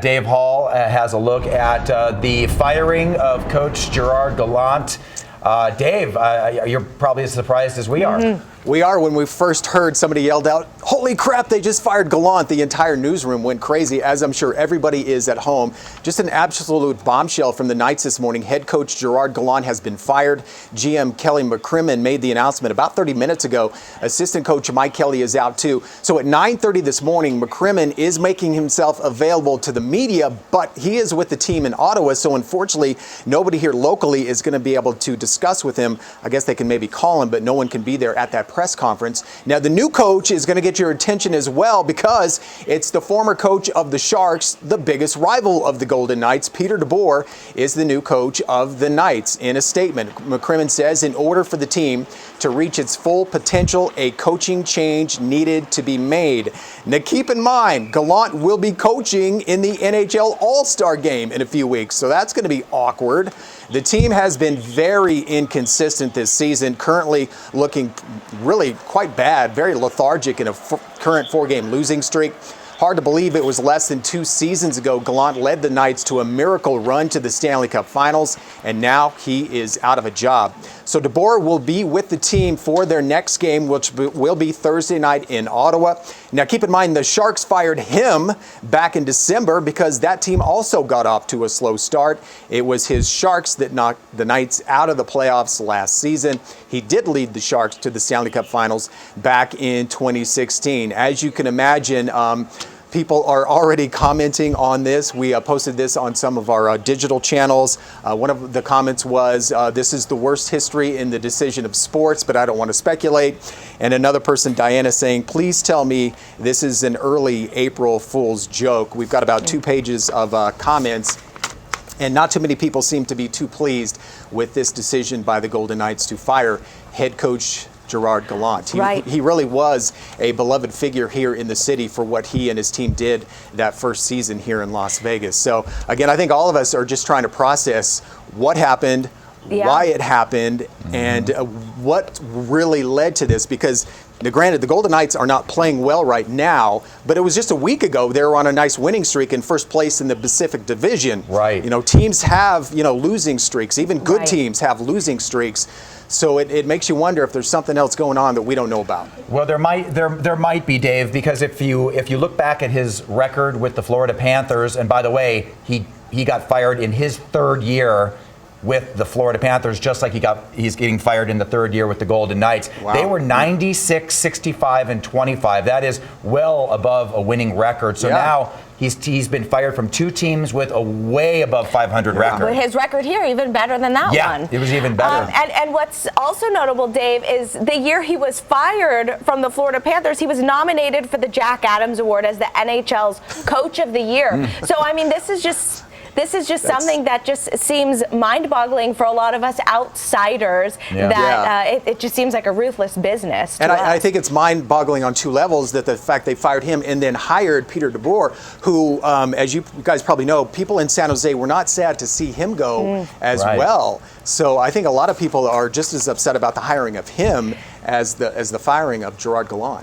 Dave Hall has a look at the firing of Coach Gerard Gallant. Dave, you're probably as surprised as we are. We are. When we first heard, somebody yelled out, "Holy crap, they just fired Gallant." The entire newsroom went crazy, as I'm sure everybody is at home. Just an absolute bombshell from the Knights this morning. Head coach Gerard Gallant has been fired. GM Kelley made the announcement about 30 minutes ago. Assistant coach Mike Kelley is out too. So at 9:30 this morning, McCrimmon is making himself available to the media, but he is with the team in Ottawa. So unfortunately, nobody here locally is going to be able to discuss with him. I guess they can maybe call him, but no one can be there at that press conference. Now, the new coach is going to get your attention as well, because it's the former coach of the Sharks, the biggest rival of the Golden Knights. Peter DeBoer is the new coach of the Knights. In a statement, McCrimmon says, in order for the team to reach its full potential, a coaching change needed to be made. Now, keep in mind, Gallant will be coaching in the NHL All-Star game in a few weeks, so that's going to be awkward. The team has been very inconsistent this season, currently looking really quite bad, very lethargic in a current four-game losing streak. Hard to believe it was less than 2 seasons ago Gallant led the Knights to a miracle run to the Stanley Cup Finals, and now he is out of a job. So DeBoer will be with the team for their next game, which will be Thursday night in Ottawa. Now, keep in mind, the Sharks fired him back in December because that team also got off to a slow start. It was his Sharks that knocked the Knights out of the playoffs last season. He did lead the Sharks to the Stanley Cup Finals back in 2016. As you can imagine, people are already commenting on this. We posted this on some of our digital channels. One of the comments was, this is the worst history in the decision of sports, but I don't want to speculate. And another person, Diana, saying, please tell me this is an early April Fool's joke. We've got about 2 pages of comments, and not too many people seem to be too pleased with this decision by the Golden Knights to fire head coach Gerard Gallant. He really was a beloved figure here in the city for what he and his team did that first season here in Las Vegas. So again, I think all of us are just trying to process what happened, why it happened, and what really led to this, because now, granted, the Golden Knights are not playing well right now, but it was just a week ago they were on a nice winning streak in first place in the Pacific Division. Right. You know, teams have, losing streaks. Even good teams have losing streaks. So it makes you wonder if there's something else going on that we don't know about. Well, there might be, Dave, because if you look back at his record with the Florida Panthers, and by the way, he got fired in his 3rd year with the Florida Panthers, just like he's getting fired in the 3rd year with the Golden Knights. Wow. They were 96, 65, and 25. That is well above a winning record. So now he's been fired from 2 teams with a way above 500 record. But his record here even better than that one. Yeah, it was even better. And what's also notable, Dave, is the year he was fired from the Florida Panthers, he was nominated for the Jack Adams Award as the NHL's Coach of the Year. So I mean, this is just something that just seems mind-boggling for a lot of us outsiders. It just seems like a ruthless business. And I think it's mind-boggling on 2 levels, that the fact they fired him and then hired Peter DeBoer, who, as you guys probably know, people in San Jose were not sad to see him go as well. So I think a lot of people are just as upset about the hiring of him as the firing of Gerard Gallant.